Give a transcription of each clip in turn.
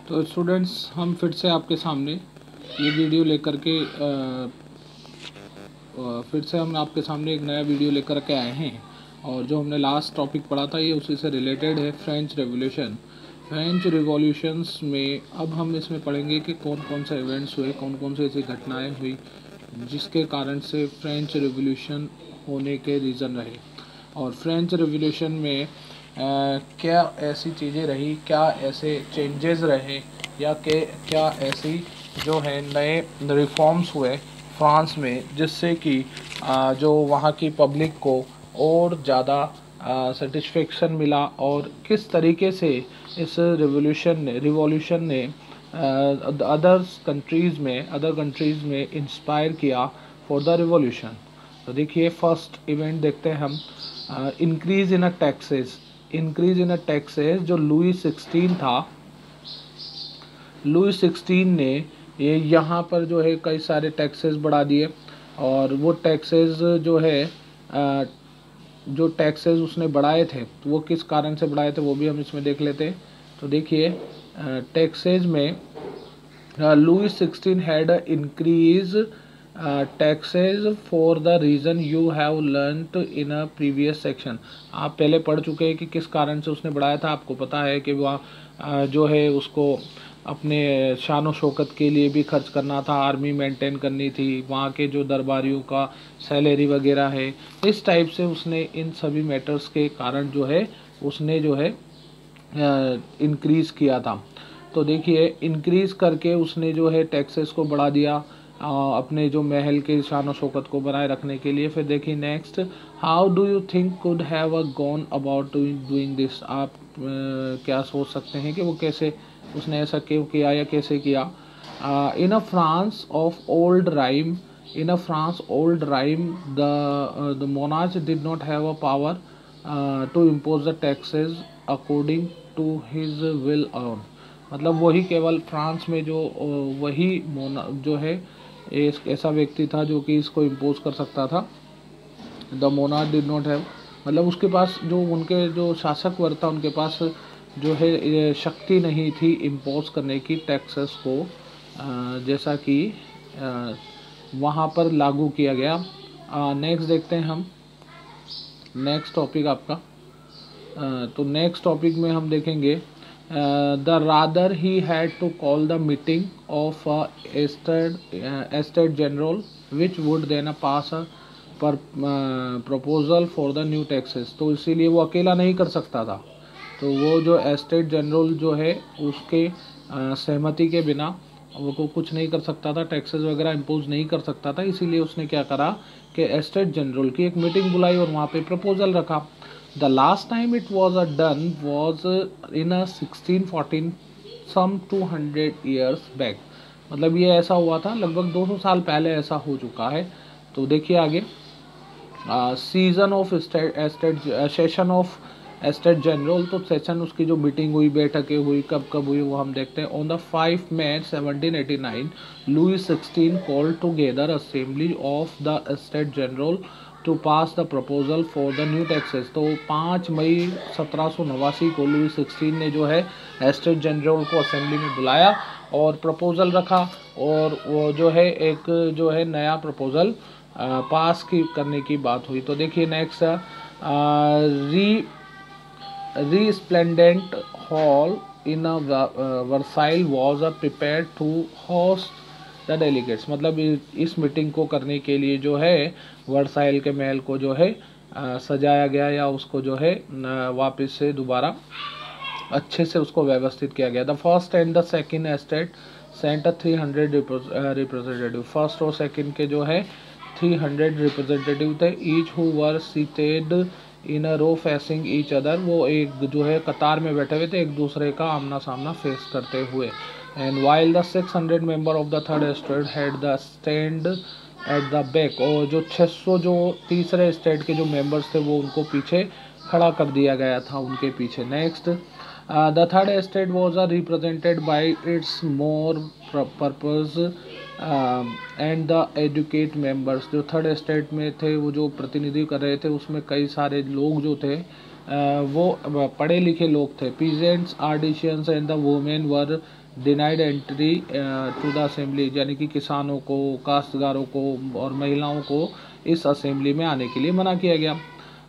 तो स्टूडेंट्स, हम फिर से आपके सामने ये वीडियो लेकर के फिर से हम आपके सामने एक नया वीडियो लेकर के आए हैं। और जो हमने लास्ट टॉपिक पढ़ा था ये उसी से रिलेटेड है, फ्रेंच रेवोल्यूशन। फ्रेंच रिवॉल्यूशंस में अब हम इसमें पढ़ेंगे कि कौन कौन से इवेंट्स हुए, कौन कौन सी ऐसी घटनाएं हुई जिसके कारण से फ्रेंच रेवोल्यूशन होने के रीज़न रहे। और फ्रेंच रेवोल्यूशन में क्या ऐसी चीज़ें रही, क्या ऐसे चेंजेस रहे, या क्या ऐसी जो है नए रिफॉर्म्स हुए फ्रांस में जिससे कि जो वहाँ की पब्लिक को और ज़्यादा सेटिस्फेक्शन मिला, और किस तरीके से इस रिवॉल्यूशन ने अदर कंट्रीज़ में इंस्पायर किया फॉर द रिवॉल्यूशन। तो देखिए, फर्स्ट इवेंट देखते हैं हम, इंक्रीज इन टैक्सेस। जो लुई 16 ने ये यहाँ पर जो है कई सारे टैक्सेस बढ़ा दिए। और वो टैक्सेस जो टैक्सेस उसने बढ़ाए थे तो वो किस कारण से बढ़ाए थे वो भी हम इसमें देख लेते हैं। तो देखिए, टैक्सेस में Louis 16 had increase taxes for the reason you have learned in a previous section. आप पहले पढ़ चुके हैं कि किस कारण से उसने बढ़ाया था। आपको पता है कि वह जो है उसको अपने शान शौकत के लिए भी खर्च करना था, आर्मी मेंटेन करनी थी, वहाँ के जो दरबारियों का सैलरी वगैरह है, इस टाइप से उसने इन सभी मैटर्स के कारण जो है उसने जो है इंक्रीज़ किया था। तो देखिए, इंक्रीज़ करके उसने जो है टैक्सेस को बढ़ा दिया अपने जो महल के शान शौकत को बनाए रखने के लिए। फिर देखिए next, how do you think could have a gone about doing this. आप क्या सोच सकते हैं कि वो कैसे उसने ऐसा क्यों किया या कैसे किया। In a France old regime the monarch did not have a power to impose the taxes according to his will alone. मतलब वही केवल फ्रांस में वही जो है एक ऐसा व्यक्ति था जो कि इसको इम्पोज कर सकता था। The monarch did not have, मतलब उसके पास जो उनके जो शासक वर्ग था उनके पास जो है ये शक्ति नहीं थी इम्पोज करने की टैक्सेस को, जैसा कि वहाँ पर लागू किया गया। नेक्स्ट देखते हैं हम, नेक्स्ट टॉपिक आपका। तो नेक्स्ट टॉपिक में हम देखेंगे, the rather he had to call the meeting of Estate General which would then pass पर proposal for the new taxes. तो इसीलिए वो अकेला नहीं कर सकता था। तो वो जो एस्टेट जनरल जो है उसके सहमति के बिना वो कुछ नहीं कर सकता था, टैक्सेस वगैरह इम्पोज नहीं कर सकता था। इसीलिए उसने क्या करा कि एस्टेट जनरल की एक मीटिंग बुलाई और वहाँ पे प्रपोजल रखा। The last time it was done was in 1614, some 200 years back. मतलब ये ऐसा हुआ था लगभग 200 साल पहले ऐसा हो चुका है। तो देखिए आगे, season of session of Estate general. तो सेशन उसकी जो मीटिंग हुई, बैठकें हुई, कब कब हुई वो हम देखते हैं। On the 5 May 1789 Louis 16 called together assembly of the estate general to pass the proposal for the new taxes. तो 5 मई 1789 को लुई 16 ने जो है एस्टेट जनरल को असेंबली में बुलाया और प्रपोजल रखा, और वो जो है एक जो है नया प्रपोजल पास करने की बात हुई। तो देखिए next, resplendent hall in a Versailles was prepared to host the delegates। मतलब इस मीटिंग को करने के लिए जो है वर्साइल के महल को जो है सजाया गया, या उसको जो है वापस से दोबारा अच्छे से उसको व्यवस्थित किया गया। The first and the second estate sent 300 representative. First और सेकंड के जो है 300 रिप्रेजेंटेटिव थे, each who were seated in a row facing each other. वो एक जो है कतार में बैठे हुए थे, एक दूसरे का आमना सामना फेस करते हुए। And while the 600 member of the third estate had the stand at the back. और जो 600 जो तीसरे स्टेट के जो मेंबर्स थे वो उनको पीछे खड़ा कर दिया गया था, उनके पीछे। Next, the third estate was represented by it's more purpose and the educate members. जो थर्ड एस्टेट में थे वो जो प्रतिनिधि कर रहे थे उसमें कई सारे लोग जो थे वो पढ़े लिखे लोग थे। Peasants, artisans and the women were denied entry to the assembly, यानी कि किसानों को, काश्तकारों को और महिलाओं को इस असेंबली में आने के लिए मना किया गया।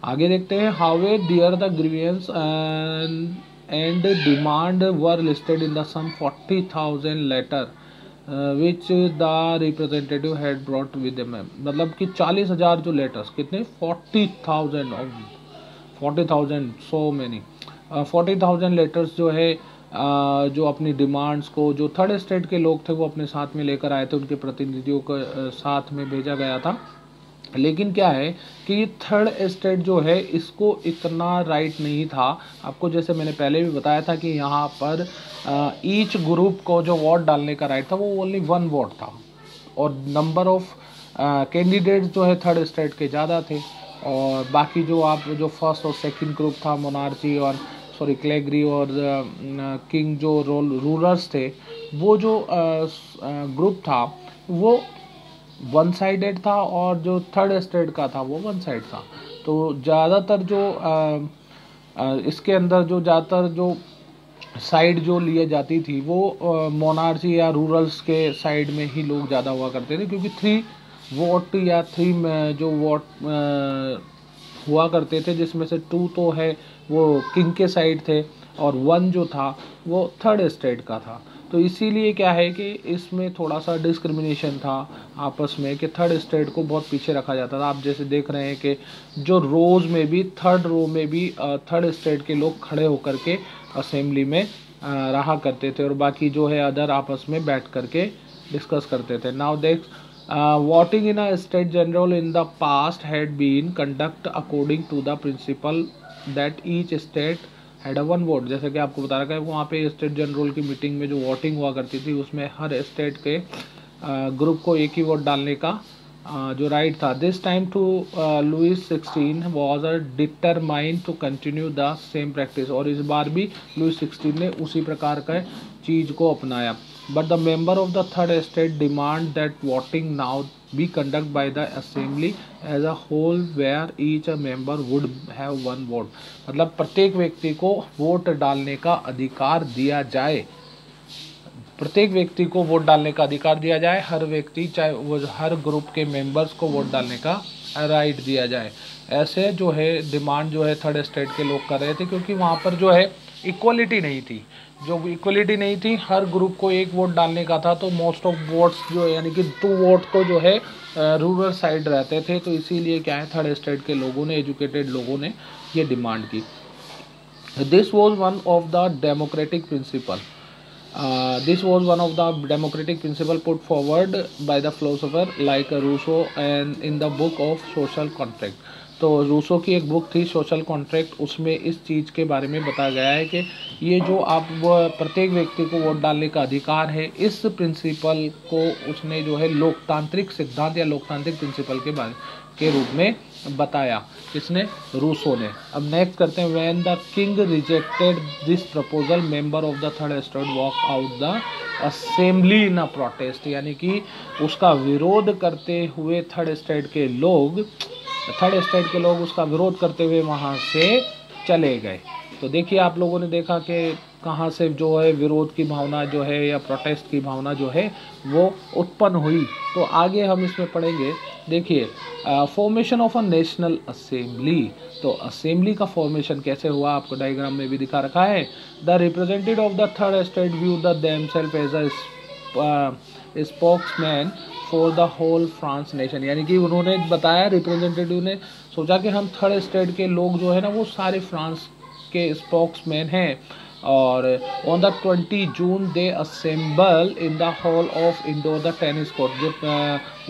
आगे देखते हैं, how there the grievances and demand were listed in the some 40,000 letter which the representative had brought with them. मतलब कि 40,000 जो लेटर्स, कितने, 40,000, 40,000, सो मैनी, 40,000 लेटर्स जो है जो अपनी डिमांड्स को, जो थर्ड स्टेट के लोग थे वो अपने साथ में लेकर आए थे, उनके प्रतिनिधियों को साथ में भेजा गया था। लेकिन क्या है कि थर्ड स्टेट जो है इसको इतना राइट नहीं था। आपको जैसे मैंने पहले भी बताया था कि यहाँ पर ईच ग्रुप को जो वोट डालने का राइट था वो ओनली 1 वोट था, और नंबर ऑफ कैंडिडेट्स जो है थर्ड स्टेट के ज़्यादा थे। और बाकी जो आप जो फर्स्ट और सेकंड ग्रुप था, मोनार्ची और क्लेगरी और किंग जो रूलर्स थे, वो जो ग्रुप था वो वन साइडेड था, और जो थर्ड स्टेट का था वो वन साइड था। तो ज़्यादातर जो इसके अंदर जो ज़्यादातर जो साइड जो लिए जाती थी वो मोनार्ची या रूरल्स के साइड में ही लोग ज़्यादा हुआ करते थे, क्योंकि 3 वोट या 3 जो वोट हुआ करते थे, जिसमें से 2 तो है वो किंग के साइड थे और 1 जो था वो थर्ड स्टेट का था। तो इसीलिए क्या है कि इसमें थोड़ा सा डिस्क्रिमिनेशन था आपस में, कि थर्ड स्टेट को बहुत पीछे रखा जाता था। आप जैसे देख रहे हैं कि जो रोज़ में भी, थर्ड रो में भी थर्ड स्टेट के लोग खड़े होकर के असेंबली में रहा करते थे, और बाकी जो है अदर आपस में बैठ करके डिस्कस करते थे। नाउ देख, voting in a state general in the past had been conduct according to the principle that each state had a 1 vote. जैसे कि आपको बता रखा है, वहाँ पे स्टेट जनरल की मीटिंग में जो वोटिंग हुआ करती थी उसमें हर स्टेट के ग्रुप को एक ही वोट डालने का जो राइट था। This time to Louis 16 was a determined to continue the same practice. और इस बार भी लुइस 16 ने उसी प्रकार का चीज़ को अपनाया। But the member of the third state demand that voting now be conducted by the assembly as a whole where each member would have 1 vote। मतलब प्रत्येक व्यक्ति को वोट डालने का अधिकार दिया जाए, प्रत्येक व्यक्ति को वोट डालने का अधिकार दिया जाए, हर व्यक्ति चाहे वो हर ग्रुप के मेंबर्स को वोट डालने का राइट दिया जाए। ऐसे जो है डिमांड जो है थर्ड स्टेट के लोग कर रहे थे, क्योंकि वहाँ पर जो है इक्वलिटी नहीं थी। जो इक्वलिटी नहीं थी, हर ग्रुप को एक वोट डालने का था, तो मोस्ट ऑफ वोट्स जो यानी कि 2 वोट को जो है रूरल साइड रहते थे। तो इसीलिए क्या है, थर्ड स्टेट के लोगों ने, एजुकेटेड लोगों ने ये डिमांड की। This was one of the democratic principle this was one of the democratic principle put forward by the philosopher like Rousseau and in the book of social contract। तो Rousseau की एक book थी social contract, उसमें इस चीज़ के बारे में बताया गया है कि ये जो आप प्रत्येक व्यक्ति को वोट डालने का अधिकार है, इस प्रिंसिपल को उसने जो है लोकतांत्रिक सिद्धांत या लोकतांत्रिक प्रिंसिपल के रूप में बताया। किसने? रूसो ने। अब नेक्स्ट करते हैं, when the king rejected this proposal member of the third state walk out the assembly in a protest. यानी कि उसका विरोध करते हुए थर्ड स्टेट के लोग उसका विरोध करते हुए वहाँ से चले गए। तो देखिए, आप लोगों ने देखा कि कहाँ से जो है विरोध की भावना जो है या प्रोटेस्ट की भावना जो है वो उत्पन्न हुई। तो आगे हम इसमें पढ़ेंगे। देखिए, formation of a national assembly. तो असेंबली का फॉर्मेशन कैसे हुआ, आपको डायग्राम में भी दिखा रखा है। The representative of the third state view the themselves as a spokesman for the whole France nation. यानी कि उन्होंने बताया, रिप्रेजेंटेटिव ने सोचा कि हम थर्ड स्टेट के लोग जो है ना वो सारे फ्रांस के स्पोक्समैन हैं। और on the 20 June they assemble in the hall of indoor the tennis court. जो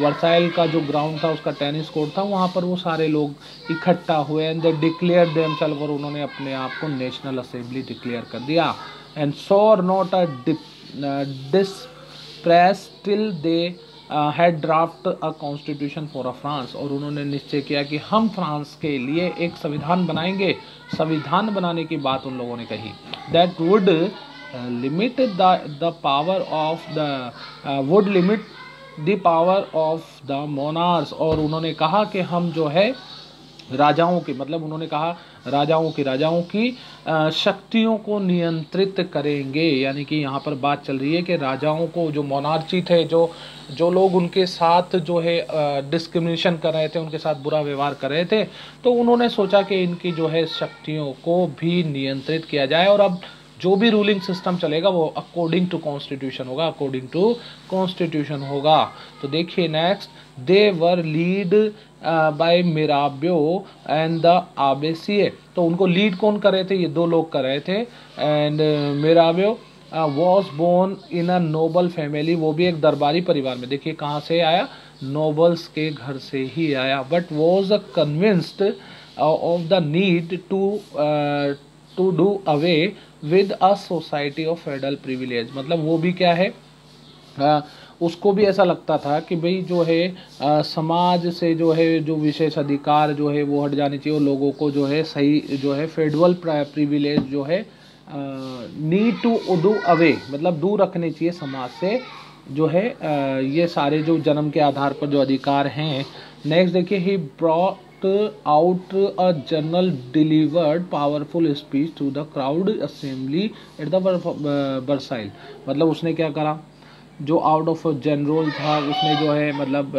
वर्साइल का जो ग्राउंड था उसका टेनिस कोर्ट था, वहाँ पर वो सारे लोग इकट्ठा हुए एंड दे डिक्लेयर देमसेल्फ, और उन्होंने अपने आप को नेशनल असेंबली डिक्लेयर कर दिया। And swore not a disperse till they had draft a constitution for a France. और उन्होंने निश्चय किया कि हम फ्रांस के लिए एक संविधान बनाएंगे। संविधान बनाने की बात उन लोगों ने कही। That would limit the power of the monarch. और उन्होंने कहा कि हम जो है राजाओं की, मतलब उन्होंने कहा राजाओं की शक्तियों को नियंत्रित करेंगे। यानी कि यहाँ पर बात चल रही है कि राजाओं को, जो मोनार्ची थे, जो लोग उनके साथ जो है डिस्क्रिमिनेशन कर रहे थे, उनके साथ बुरा व्यवहार कर रहे थे, तो उन्होंने सोचा कि इनकी जो है शक्तियों को भी नियंत्रित किया जाए, और अब जो भी रूलिंग सिस्टम चलेगा वो अकॉर्डिंग टू कॉन्स्टिट्यूशन होगा। तो देखिए next, they were lead by Mirabeau and the Abbe Sieyes. तो उनको लीड कौन कर रहे थे? ये दो लोग कर रहे थे। And Mirabeau was born in a noble family, वो भी एक दरबारी परिवार में। देखिए कहाँ से आया? नोबल्स के घर से ही आया। But was convinced of the need to do away with a society of federal privilege. मतलब वो भी क्या है, उसको भी ऐसा लगता था कि भाई जो है समाज से जो है जो विशेष अधिकार जो है वो हट जाने चाहिए, और लोगों को जो है सही जो है फेडरल प्रिविलेज जो है नीड टू डू अवे, मतलब दूर रखने चाहिए समाज से जो है ये सारे जो जन्म के आधार पर जो अधिकार हैं। नेक्स्ट देखिए, he brought out a journal delivered powerful speech to the crowd assembly at the Versailles। मतलब उसने क्या करा, जो आउट ऑफ जनरल था उसने जो है मतलब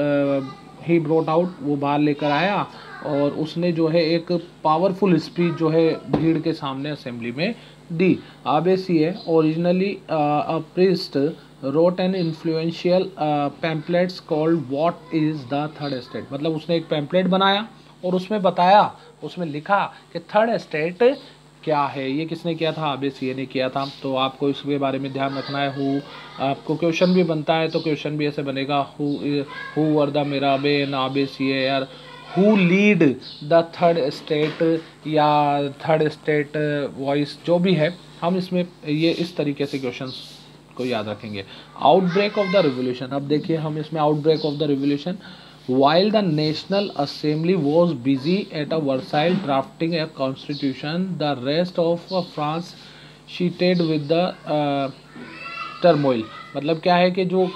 ही ब्रॉट आउट, वो बाहर लेकर आया, और उसने जो है एक पावरफुल स्पीच जो है भीड़ के सामने असेंबली में दी। Abbe Sieyes originally a priest wrote an influential pamphlets called what is the third estate। मतलब उसने एक पैम्पलेट बनाया और उसमें बताया, उसमें लिखा कि थर्ड एस्टेट क्या है। ये किसने किया था? आबेसिए ने किया था। तो आपको इसके बारे में ध्यान रखना है। हु, आपको क्वेश्चन भी बनता है तो क्वेश्चन भी ऐसे बनेगा, हु वर द मिराबे एंड आबेसिए, यार who lead the third estate या थर्ड एस्टेट वॉइस, जो भी है हम इसमें ये इस तरीके से क्वेश्चंस को याद रखेंगे। Outbreak of the revolution. अब देखिए हम इसमें outbreak of the revolution, while the National Assembly was busy at a Versailles drafting a constitution, the rest of France sheeted with the turmoil। मतलब क्या है कि जो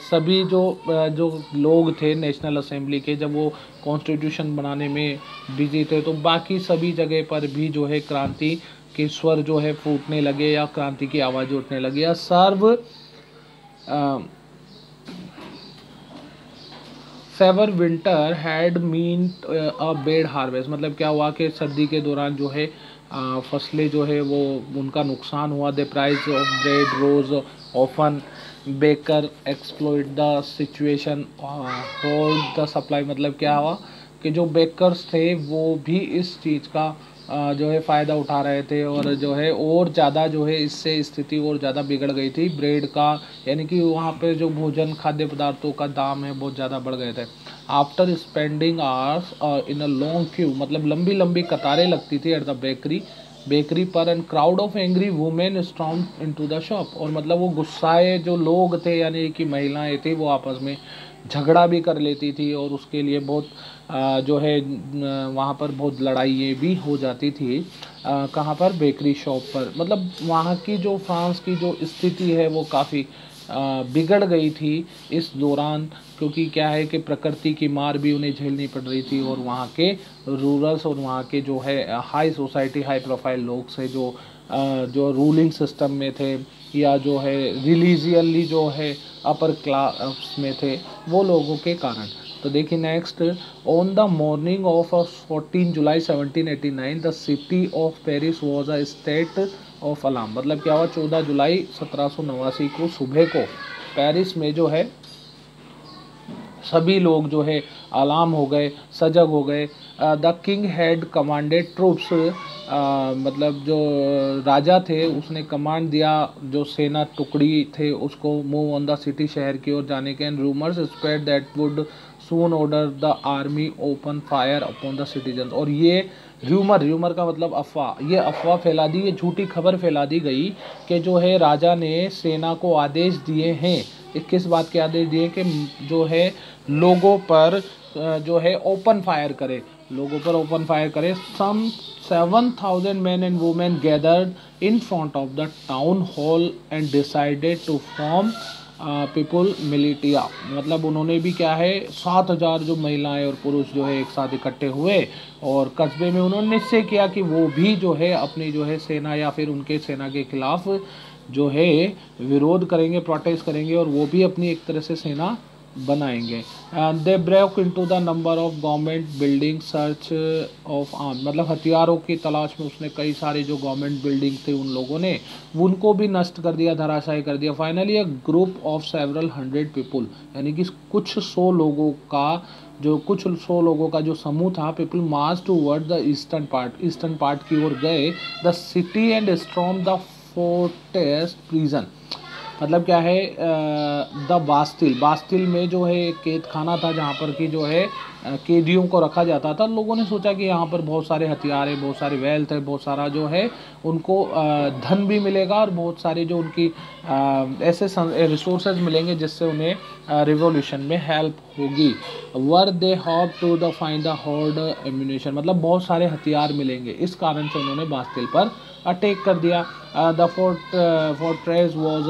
सभी जो लोग थे नेशनल असेंबली के, जब वो कॉन्स्टिट्यूशन बनाने में बिजी थे, तो बाकी सभी जगह पर भी जो है क्रांति के स्वर जो है फूटने लगे, या क्रांति की आवाज़ उठने लगी, या severe winter had mean a bad harvest. मतलब क्या हुआ कि सर्दी के दौरान जो है फसलें जो है वो उनका नुकसान हुआ। The price of bread rose often, baker exploit the situation hold the supply. मतलब क्या हुआ कि जो बेकर्स थे वो भी इस चीज़ का जो है फ़ायदा उठा रहे थे, और जो है और ज़्यादा जो है इससे स्थिति और ज़्यादा बिगड़ गई थी ब्रेड का, यानी कि वहाँ पे जो भोजन खाद्य पदार्थों का दाम है बहुत ज़्यादा बढ़ गए थे। After spending hours in a long Q, मतलब लंबी लंबी कतारें लगती थी एट द बेकरी पर, and crowd of angry women storm into the shop. और मतलब वो गुस्साए जो लोग थे, यानी कि महिलाएं थी, वो आपस में झगड़ा भी कर लेती थी, और उसके लिए बहुत जो है वहाँ पर बहुत लड़ाइयाँ भी हो जाती थी। कहाँ पर? बेकरी शॉप पर। मतलब वहाँ की जो फ्रांस की जो स्थिति है वो काफ़ी बिगड़ गई थी इस दौरान, क्योंकि क्या है कि प्रकृति की मार भी उन्हें झेलनी पड़ रही थी, और वहाँ के रूरल्स और वहाँ के जो है हाई सोसाइटी, हाई प्रोफाइल लोग से जो रूलिंग सिस्टम में थे, या जो है रिलीजियसली जो है अपर क्लास में थे, वो लोगों के कारण। तो देखिए next, on the morning of 14 July 1789 the city of Paris was a state of alarm. मतलब क्या हुआ? 14 जुलाई 1789 को सुबह को पेरिस में जो है सभी लोग जो है अलार्म हो गए, सजग हो गए। The king had commanded troops, मतलब जो राजा थे उसने कमांड दिया जो सेना टुकड़ी थे उसको मूव ऑन द सिटी, शहर की ओर जाने के। And rumours spread that would soon order the army open fire upon the citizens. और ये र्यूमर का मतलब अफवाह, ये अफवाह फैला दी, ये झूठी खबर फैला दी गई कि जो है राजा ने सेना को आदेश दिए हैं। किस बात के आदेश दिए? कि जो है लोगों पर जो है ओपन फायर करे, लोगों पर ओपन फायर करे। सम 7,000 men and women gathered in front of the town hall and decided to form people militia, मतलब उन्होंने भी क्या है 7,000 जो महिलाएं और पुरुष जो है एक साथ इकट्ठे हुए और कस्बे में उन्होंने निश्चय किया कि वो भी जो है अपनी जो है सेना या फिर उनके सेना के खिलाफ जो है विरोध करेंगे, प्रोटेस्ट करेंगे और वो भी अपनी एक तरह से सेना बनाएंगे। They break into the number of government building search of arm, मतलब हथियारों की तलाश में उसने कई सारे जो गवर्नमेंट बिल्डिंग थे उन लोगों ने उनको भी नष्ट कर दिया, धराशायी कर दिया। Finally a group of several 100 people, यानी कि कुछ 100 लोगों का जो समूह था, people march toward the eastern part की ओर गए, the city and storm the fortress prison, मतलब क्या है द बास्टिल में जो है एक कैद खाना था जहाँ पर कि जो है कैदियों को रखा जाता था। लोगों ने सोचा कि यहाँ पर बहुत सारे हथियार है, बहुत सारे वेल्थ है, बहुत सारा जो है उनको धन भी मिलेगा और बहुत सारे जो उनकी ऐसे रिसोर्सेज मिलेंगे जिससे उन्हें रिवॉल्यूशन में हेल्प होगी। Where they hope to the find the hoard ammunition, मतलब बहुत सारे हथियार मिलेंगे, इस कारण से उन्होंने बास्टिल पर अटैक कर दिया। The fortress was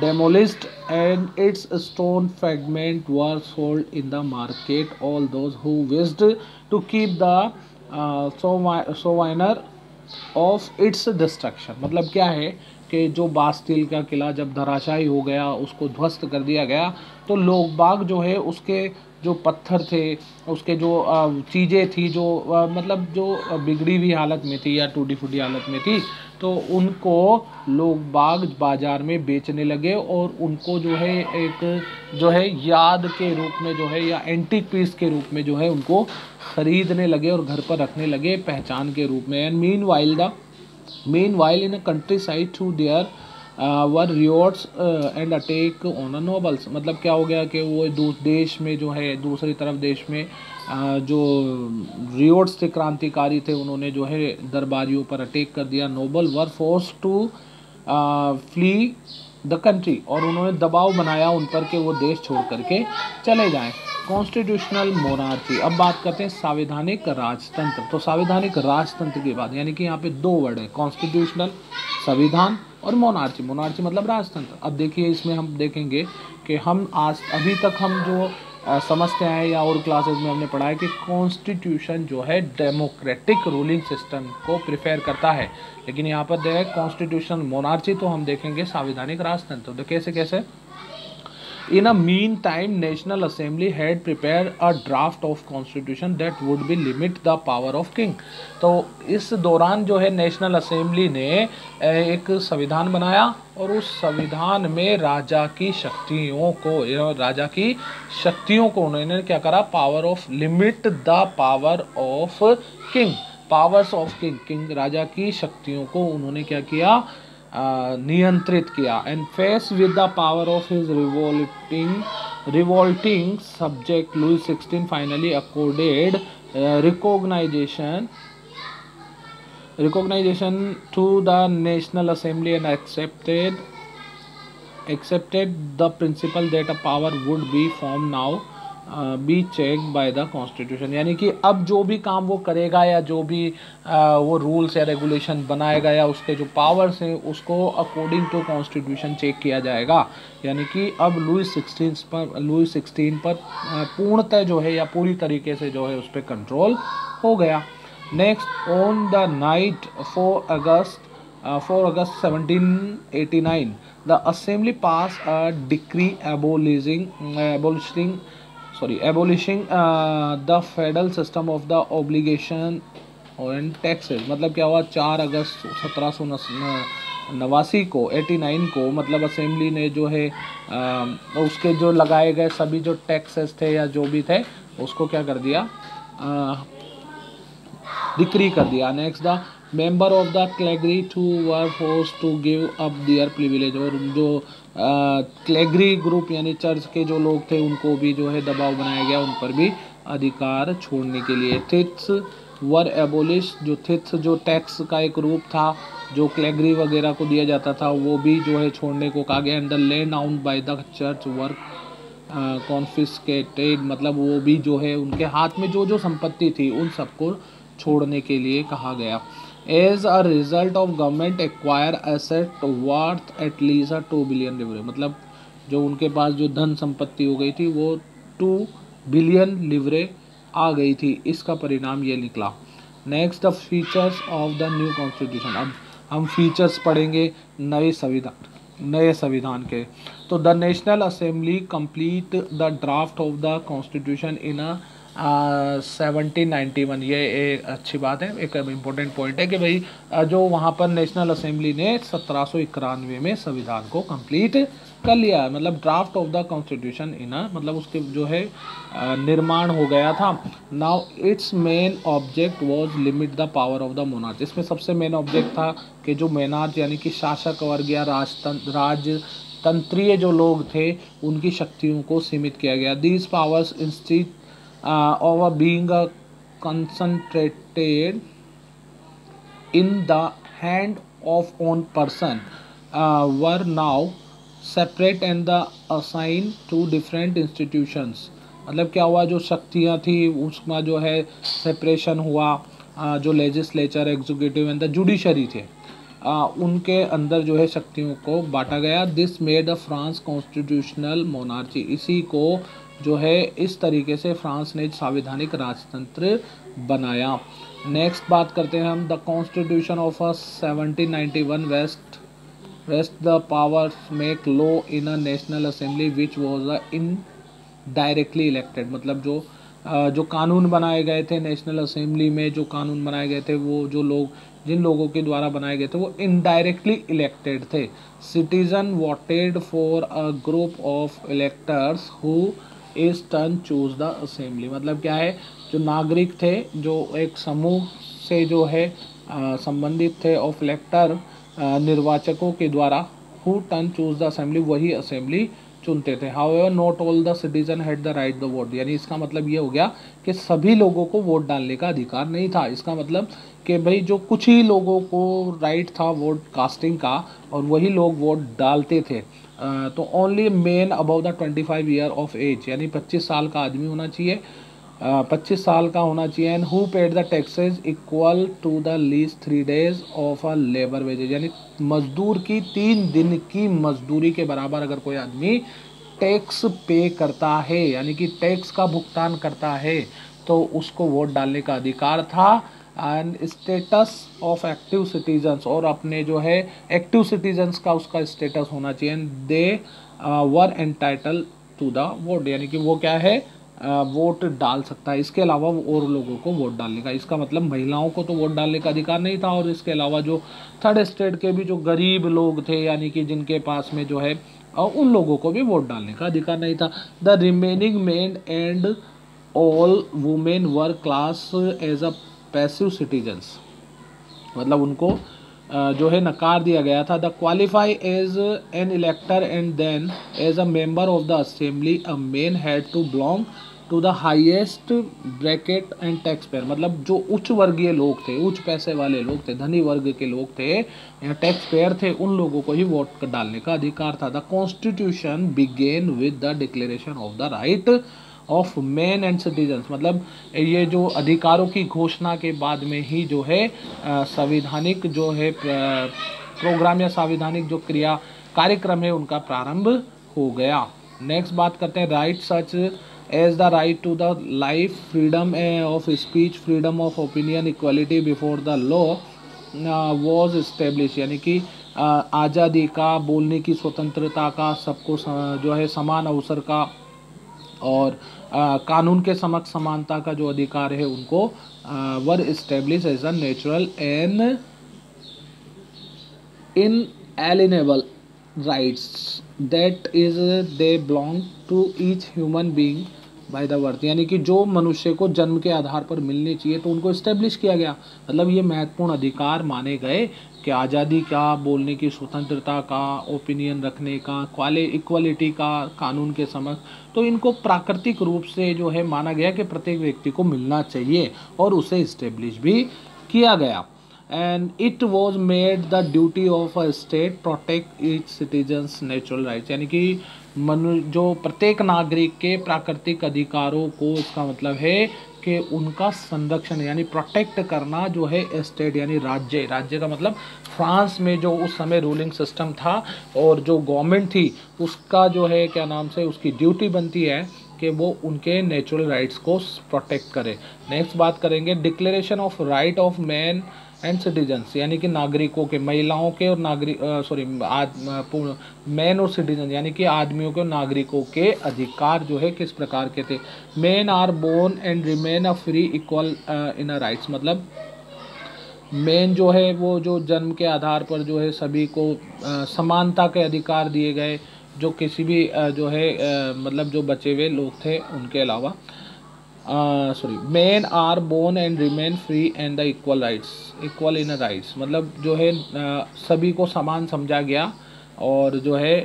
demolished and its stone fragments were sold in the market. All those who wished to keep the souvenir of its destruction, मतलब क्या है कि जो बास्टिल का किला जब धराशायी हो गया, उसको ध्वस्त कर दिया गया, तो लोग बाग जो है उसके जो पत्थर थे, उसके जो चीज़ें थी जो मतलब जो बिगड़ी हुई हालत में थी या टूटी फूटी हालत में थी, तो उनको लोग बाग बाज़ार में बेचने लगे और उनको जो है एक जो है याद के रूप में जो है या एंटीक पीस के रूप में जो है उनको ख़रीदने लगे और घर पर रखने लगे पहचान के रूप में। And meanwhile in a countryside to there were rewards and attack on nobles, मतलब क्या हो गया कि वो देश में जो है दूसरी तरफ देश में जो रिवॉर्ड्स थे, क्रांतिकारी थे, उन्होंने जो है दरबारियों पर अटैक कर दिया। Noble were force to flee the country, और उन्होंने दबाव बनाया उन पर कि वो देश छोड़ करके चले जाएं। कॉन्स्टिट्यूशनल मोनार्ची, अब बात करते हैं संवैधानिक राजतंत्र। तो संवैधानिक राजतंत्र की बात, यानी कि यहाँ पे दो वर्ड है, कॉन्स्टिट्यूशनल संविधान और मोनार्ची मतलब राजतंत्र। अब देखिए इसमें हम देखेंगे कि हम आज अभी तक हम जो समझते हैं या और क्लासेस में हमने पढ़ा है कि कॉन्स्टिट्यूशन जो है डेमोक्रेटिक रूलिंग सिस्टम को प्रिफेयर करता है, लेकिन यहाँ पर देखिए कॉन्स्टिट्यूशनल मोनार्ची, तो हम देखेंगे संवैधानिक राजतंत्र। तो कैसे In a meantime, National Assembly had prepared a draft of constitution that would be limit the power of king. तो इस दौरान जो है नेशनल असेंबली ने एक संविधान बनाया और उस संविधान में राजा की शक्तियों को उन्होंने क्या करा, power of limit the power of king, powers of king राजा की शक्तियों को उन्होंने क्या किया, नियंत्रित किया। And face with the power of his revolting subject Louis 16 finally accorded recognition to the National Assembly and accepted the principle that a power would be formed now be check by the constitution, यानी कि अब जो भी काम वो करेगा या जो भी वो रूल्स या रेगुलेशन बनाएगा या उसके जो पावर्स हैं उसको अकॉर्डिंग टू कॉन्स्टिट्यूशन चेक किया जाएगा। यानी कि अब लुई 16 पर पूर्णतः जो है या पूरी तरीके से जो है उस पर कंट्रोल हो गया। Next, on the night 4 August 1789 the assembly pass a decree abolishing the federal system of the obligation and taxes, मतलब क्या हुआ, 4 अगस्त 1789 को 89 को मतलब असेंबली ने जो है उसके जो लगाए गए सभी जो टैक्सेस थे या जो भी थे उसको क्या कर दिया, डिक्री कर दिया। Next, the member of the clergy too were force to give up their privilege, और जो क्लेगरी ग्रुप यानी चर्च के जो लोग थे उनको भी जो है दबाव बनाया गया, उन पर भी अधिकार छोड़ने के लिए। थिट्स वर एबोलिश, जो थिट्स जो टैक्स का एक रूप था जो क्लेगरी वगैरह को दिया जाता था वो भी जो है छोड़ने को कहा गया। And the land out by the church were confiscated, मतलब वो भी जो है उनके हाथ में जो संपत्ति थी उन सबको छोड़ने के लिए कहा गया। As a result of government acquire asset worth at least 2 billion livres, मतलब जो उनके पास जो धन संपत्ति हो गई थी वो 2 बिलियन लिवरे आ गई थी, इसका परिणाम ये निकला। Next the features of the new constitution. अब हम फीचर्स पढ़ेंगे नए संविधान के। तो the national assembly complete the draft of the constitution in 1791। ये एक अच्छी बात है, एक इम्पोर्टेंट पॉइंट है कि भाई जो वहाँ पर नेशनल असेंबली ने 1791 में संविधान को कंप्लीट कर लिया, मतलब draft of the constitution in, मतलब उसके जो है निर्माण हो गया था। Now it's main object was limit the power of the monarch. इसमें सबसे मेन ऑब्जेक्ट था कि जो मोनार्च यानी कि शासक वर्ग या राजतंत्रीय जो लोग थे उनकी शक्तियों को सीमित किया गया। These powers instead of being concentrated in the hand of one person were now separate and the assigned to different institutions। मतलब क्या हुआ, जो शक्तियाँ थी उसमें जो है सेपरेशन हुआ, जो legislature, executive and the judiciary थे उनके अंदर जो है शक्तियों को बांटा गया। This made the France constitutional monarchy. इसी को जो है इस तरीके से फ्रांस ने संवैधानिक राजतंत्र बनाया। नेक्स्ट बात करते हैं हम the constitution of 1791 vest the powers make law in a national assembly which was indirectly elected. मतलब जो कानून बनाए गए थे नेशनल असेंबली में, जो कानून बनाए गए थे वो जो लोग जिन लोगों के द्वारा बनाए गए थे वो इनडायरेक्टली इलेक्टेड थे। Citizen voted for a group of electors who is turn choose the assembly. मतलब क्या है, जो नागरिक थे जो एक समूह से जो है संबंधित थे ऑफ इलेक्टर निर्वाचकों के द्वारा, who turn choose the assembly, वही असेंबली चुनते थे। However not all the citizen had the right the vote. यानी इसका मतलब ये हो गया कि सभी लोगों को वोट डालने का अधिकार नहीं था। इसका मतलब कि भाई जो कुछ ही लोगों को राइट था वोट कास्टिंग का और वही लोग वोट डालते थे। तो only men above the 25 year of age, यानी 25 साल का आदमी होना चाहिए, 25 साल का होना चाहिए। And who paid the taxes equal to the least 3 days of a labour wages. यानी मजदूर की 3 दिन की मजदूरी के बराबर अगर कोई आदमी टैक्स पे करता है, यानी कि टैक्स का भुगतान करता है, तो उसको वोट डालने का अधिकार था। And status of active citizens, और अपने जो है एक्टिव सिटीजन्स का उसका स्टेटस होना चाहिए। And they were entitle to the vote, यानी कि वो क्या है वोट डाल सकता है। इसके अलावा और लोगों को वोट डालने का, इसका मतलब महिलाओं को तो वोट डालने का अधिकार नहीं था, और इसके अलावा जो थर्ड स्टेट के भी जो गरीब लोग थे यानी कि जिनके पास में जो है उन लोगों को भी वोट डालने का अधिकार नहीं था। The remaining men and all women were class as a passive citizens, मतलब उनको जो है नकार दिया गया था। The qualify as an elector and then as a member of the assembly a man had to belong to the highest bracket and taxpayer. मतलब जो उच्च वर्गीय लोग थे, उच्च पैसे वाले लोग थे, धनी वर्ग के लोग थे या टैक्स पेयर थे, उन लोगों को ही वोट डालने का अधिकार था। The constitution began with the declaration of the right of man and citizens. मतलब ये जो अधिकारों की घोषणा के बाद में ही जो है संवैधानिक जो है प्रोग्राम या संवैधानिक जो कार्यक्रम है उनका प्रारंभ हो गया। नेक्स्ट बात करते हैं right such as the right to the life, freedom of speech, freedom of opinion, equality before the law was establish. यानी कि आज़ादी का, बोलने की स्वतंत्रता का, सबको जो है समान अवसर का और कानून के समक्ष समानता का जो अधिकार है उनको were establish as a natural and inalienable rights that is they belong to each human being by the birth. यानी कि जो मनुष्य को जन्म के आधार पर मिलनी चाहिए तो उनको इस्टेब्लिश किया गया। मतलब ये महत्वपूर्ण अधिकार माने गए कि आज़ादी का, बोलने की स्वतंत्रता का, ओपिनियन रखने का, इक्वालिटी का कानून के समक्ष, तो इनको प्राकृतिक रूप से जो है माना गया कि प्रत्येक व्यक्ति को मिलना चाहिए और उसे इस्टेब्लिश भी किया गया। And it was made the duty of a state protect each citizens natural rights. यानी कि जो प्रत्येक नागरिक के प्राकृतिक अधिकारों को, इसका मतलब है कि उनका संरक्षण यानी प्रोटेक्ट करना जो है स्टेट यानी राज्य, राज्य का मतलब फ्रांस में जो उस समय रूलिंग सिस्टम था और जो गवर्नमेंट थी उसका जो है क्या नाम से उसकी ड्यूटी बनती है कि वो उनके नेचुरल राइट्स को प्रोटेक्ट करे। नेक्स्ट बात करेंगे declaration of right of man and citizens यानी कि नागरिकों के, महिलाओं के और मैन और सिटीजन यानी कि आदमियों के और नागरिकों के अधिकार जो है किस प्रकार के थे। Man are born and remain a free equal in a rights, मतलब मैन जो है वो जो जन्म के आधार पर जो है सभी को समानता के अधिकार दिए गए, जो किसी भी जो है मतलब जो बचे हुए लोग थे उनके अलावा। Man are born and remain free and the equal rights, equal in rights मतलब जो है सभी को समान समझा गया और जो है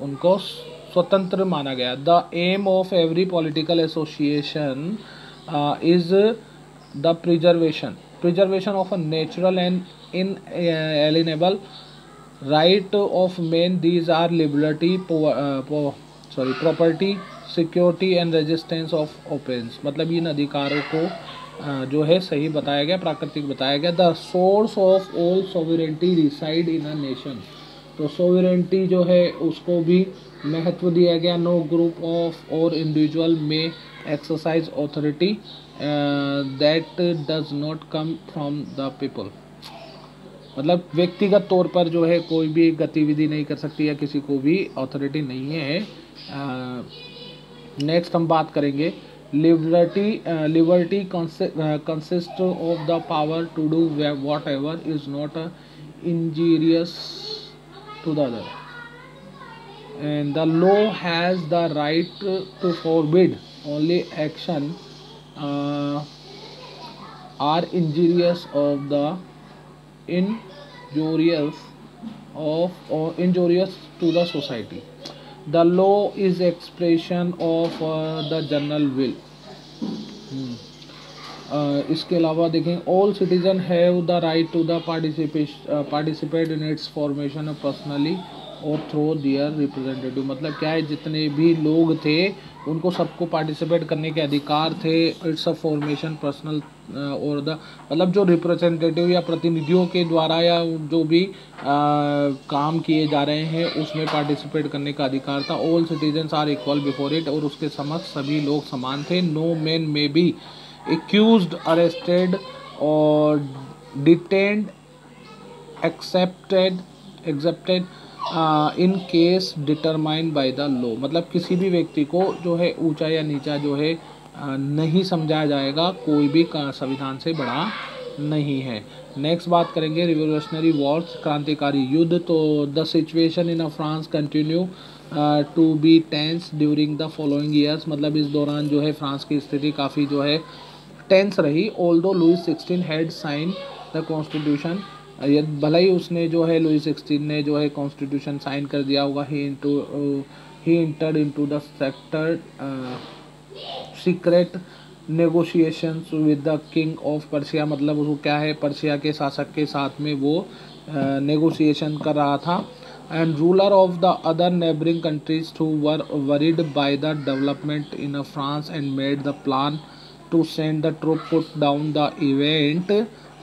उनको स्वतंत्र माना गया। The aim of every political association is the preservation of a natural and inalienable right of man. These are liberty, property, security and resistance of opens, मतलब इन अधिकारों को जो है सही बताया गया, प्राकृतिक बताया गया। The source of all sovereignty reside in a nation, तो सोवरेंटी जो है उसको भी महत्व दिया गया। No group of or individual may exercise authority that does not come from the people, मतलब व्यक्तिगत तौर पर जो है कोई भी गतिविधि नहीं कर सकती या किसी को भी अथॉरिटी नहीं है। नेक्स्ट हम बात करेंगे liberty consist of the power to do whatever is not injurious to the other and the law has the right to forbid only action are injurious of the injurious to the society. The law is expression of the general will. इसके अलावा देखें all citizens have the right to the participate in its formation personally और through दियर representative, मतलब क्या है जितने भी लोग थे उनको सबको पार्टिसिपेट करने के अधिकार थे। इट्स अ फॉर्मेशन पर्सनल और द मतलब जो रिप्रेजेंटेटिव या प्रतिनिधियों के द्वारा या जो भी काम किए जा रहे हैं उसमें पार्टिसिपेट करने का अधिकार था। All citizens are equal before it, और उसके समक्ष सभी लोग समान थे। No man may be accused, arrested or detained excepted in case determined by the law, मतलब किसी भी व्यक्ति को जो है ऊंचा या नीचा जो है नहीं समझाया जाएगा, कोई भी संविधान से बड़ा नहीं है। नेक्स्ट बात करेंगे रिवोल्यूशनरी वॉर्स, क्रांतिकारी युद्ध। तो the situation in France continue to be tense during the following years, मतलब इस दौरान जो है फ्रांस की स्थिति काफ़ी जो है टेंस रही। Although Louis 16 had sign the constitution, भले ही उसने जो है लुई 16 ने जो है कॉन्स्टिट्यूशन साइन कर दिया होगा। He entered into the secret negotiations with the king of Prussia, मतलब वो क्या है पर्शिया के शासक के साथ में वो नेगोशिएशन कर रहा था। And ruler of the other neighbouring countries who were worried by the development in France and made the plan to send the troop put down the event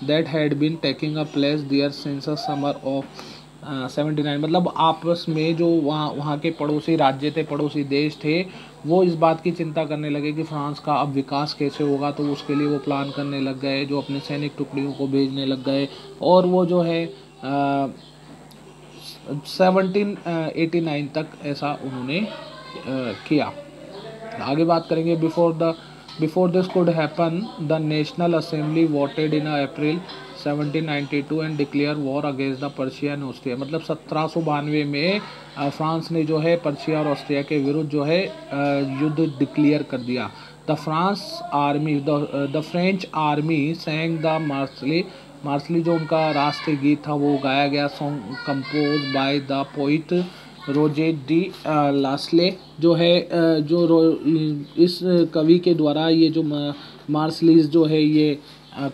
that had been taking a place there since the summer of 79, मतलब आपस में जो वहाँ के पड़ोसी राज्य थे, पड़ोसी देश थे, वो इस बात की चिंता करने लगे कि फ्रांस का अब विकास कैसे होगा, तो उसके लिए वो प्लान करने लग गए, जो अपने सैनिक टुकड़ियों को भेजने लग गए और वो जो है 1789 तक ऐसा उन्होंने किया। आगे बात करेंगे Before this could happen, the National Assembly voted in April 1792 and declared war against the Persia and Austria, मतलब 1792 में फ्रांस ने जो है पर्शिया और ऑस्ट्रिया के विरुद्ध जो है युद्ध डिक्लेयर कर दिया। The French army sang the Marseillaise जो उनका राष्ट्रीय गीत था वो गाया गया। Song compose by the poet रोजे डी लास्ले, जो है इस कवि के द्वारा ये जो मार्सलीज जो है ये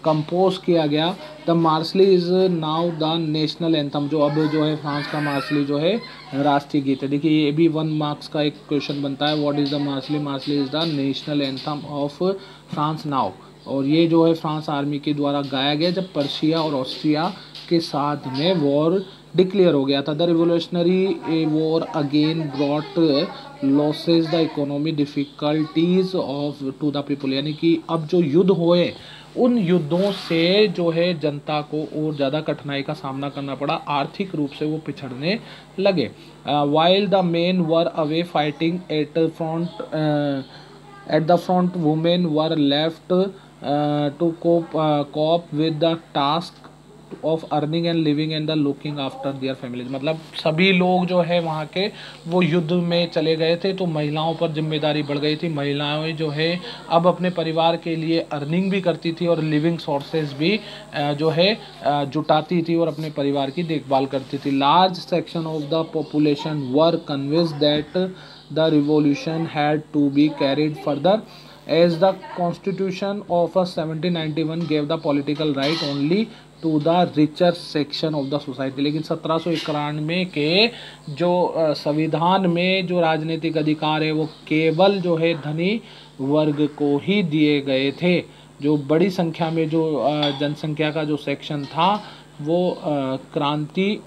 कंपोज किया गया। The Marseillaise is now the national anthem, जो अब जो है फ्रांस का मार्शली जो है राष्ट्रीय गीत है। देखिए ये भी 1 मार्क्स का एक क्वेश्चन बनता है, what is the Marseillaise, Marseillaise is the national anthem of France now. और ये जो है फ्रांस आर्मी के द्वारा गाया गया जब पर्शिया और ऑस्ट्रिया के साथ में वॉर डिक्लेयर हो गया था। The revolutionary war again brought losses the economy difficulties of to the people, यानी कि अब जो युद्ध हुए उन युद्धों से जो है जनता को और ज़्यादा कठिनाई का सामना करना पड़ा, आर्थिक रूप से वो पिछड़ने लगे। While the men were away fighting at the front women were left to cope with the task of earning and living and the looking after their families। मतलब सभी लोग जो है वहाँ के वो युद्ध में चले गए थे, तो महिलाओं पर जिम्मेदारी बढ़ गई थी। महिलाएं जो है अब अपने परिवार के लिए अर्निंग भी करती थी और लिविंग सोर्सेज भी जो है जुटाती थी और अपने परिवार की देखभाल करती थी। Large section of the population were convinced that the revolution had to be carried further as the constitution of 1791 gave the political right only to the richer section of the society। लेकिन 1791 के जो संविधान में जो राजनीतिक अधिकार है वो केवल जो है धनी वर्ग को ही दिए गए थे। जो बड़ी संख्या में जो जनसंख्या का जो सेक्शन था वो क्रांति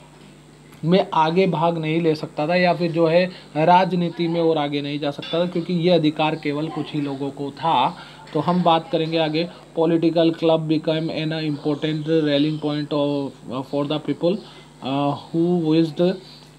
में आगे भाग नहीं ले सकता था, या फिर जो है राजनीति में और आगे नहीं जा सकता था, क्योंकि ये अधिकार केवल कुछ ही लोगों को था। तो हम बात करेंगे आगे। Political club become an important rallying point for the people who wished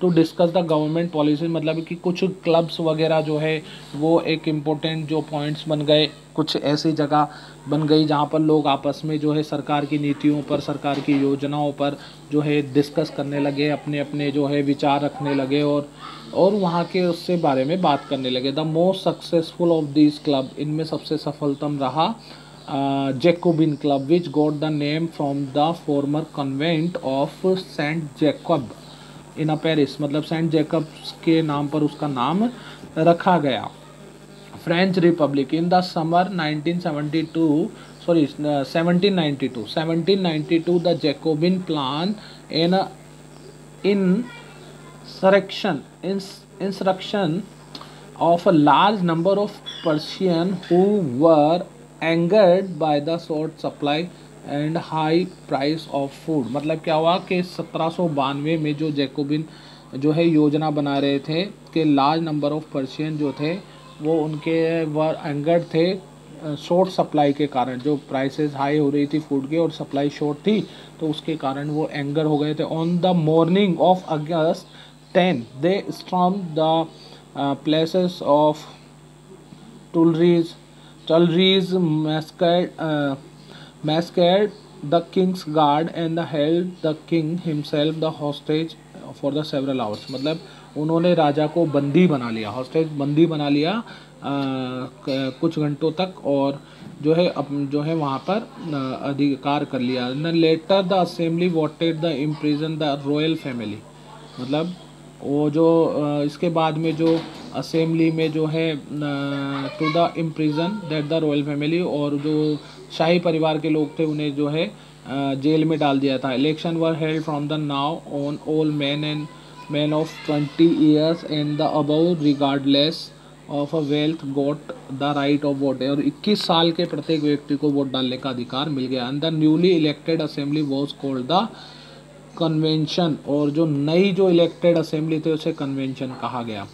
to discuss the government policy. मतलब कि कुछ क्लब्स वगैरह जो है वो एक इम्पोर्टेंट जो पॉइंट्स बन गए, कुछ ऐसी जगह बन गई जहाँ पर लोग आपस में जो है सरकार की नीतियों पर, सरकार की योजनाओं पर जो है डिस्कस करने लगे, अपने अपने जो है विचार रखने लगे और वहाँ के उससे बारे में बात करने लगे। The most successful of this club, इनमें सबसे सफलतम रहा Jacobin club which got the name from the former convent of Saint Jacob in Paris. मतलब सेंट जैकब्स के नाम पर उसका नाम रखा गया। French republic in the summer 1792 the Jacobin plan in insurrection of a large number of Persians who were angered by the short supply and high price of food। मतलब क्या हुआ कि 1792 में जो जैकोबिन जो है योजना बना रहे थे कि लार्ज नंबर ऑफ पर्शियन जो थे वो उनके वर एंगर्ड थे शॉर्ट सप्लाई के कारण। जो प्राइसेस हाई हो रही थी फूड की और सप्लाई शॉर्ट थी, तो उसके कारण वो एंगर हो गए थे। On the morning of August 10 they stormed the places of Tuileries massacred the king's guard and held the king himself the hostage for the several hours। मतलब उन्होंने राजा को बंदी बना लिया, हॉस्टेज बंदी बना लिया कुछ घंटों तक, और जो है वहाँ पर अधिकार कर लिया। Later the assembly voted the imprison the royal family. मतलब वो जो इसके बाद में जो असेंबली में जो है to the imprison that the royal family, और जो शाही परिवार के लोग थे उन्हें जो है जेल में डाल दिया था। Election were held from the now on all men of 20 years and the above regardless of a wealth got the right of vote। और 21 साल के प्रत्येक व्यक्ति को वोट डालने का अधिकार मिल गया। And the newly elected assembly was called the convention, और जो नई जो इलेक्टेड असेंबली थे उसे कन्वेंशन कहा गया।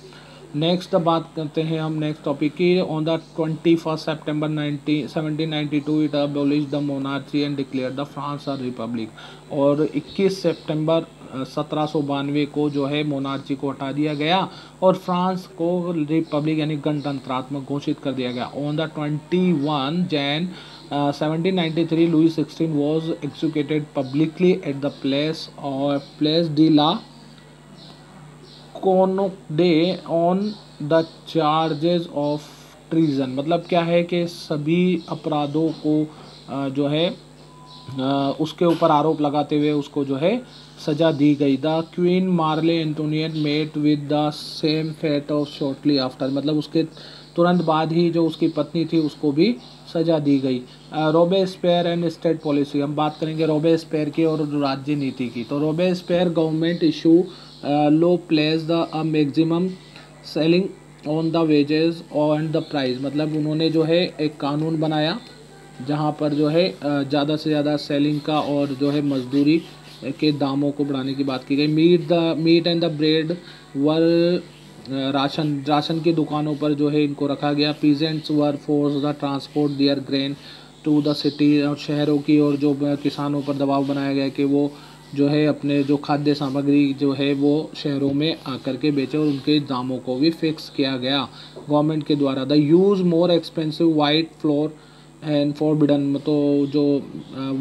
नेक्स्ट बात करते हैं हम नेक्स्ट टॉपिक की। On the 21 September 1792 it abolish the monarchy and declare the France a republic. और 21 सितंबर 1792 को जो है मोनार्ची को हटा दिया गया और फ्रांस को रिपब्लिक यानी गणतंत्रात्मक घोषित कर दिया गया। On the 21 Jain 1793 Louis 16 was executed publicly at the place de la Concorde on the charges of treason। मतलब क्या है कि सभी अपराधों को जो है उसके ऊपर आरोप लगाते हुए उसको जो है सजा दी गई। The queen Marie Antoinette met with the same fate of shortly after. मतलब उसके तुरंत बाद ही जो उसकी पत्नी थी उसको भी सजा दी गई। रोबेस्पियर एंड स्टेट पॉलिसी, हम बात करेंगे रोबेस्पियर की और राज्य नीति की। तो Robespierre government issue low place the maximum selling on the wages and the price, मतलब उन्होंने जो है एक कानून बनाया जहाँ पर जो है ज़्यादा से ज़्यादा सेलिंग का और जो है मजदूरी के दामों को बढ़ाने की बात की गई। Meat and the bread were ration की दुकानों पर जो है इनको रखा गया। Peasants were force the transport their grain to the city, और शहरों की और जो किसानों पर दबाव बनाया गया कि वो जो है अपने जो खाद्य सामग्री जो है वो शहरों में आकर के बेचे, और उनके दामों को भी फिक्स किया गया गवर्नमेंट के द्वारा। The use more expensive white floor and forbidden, तो जो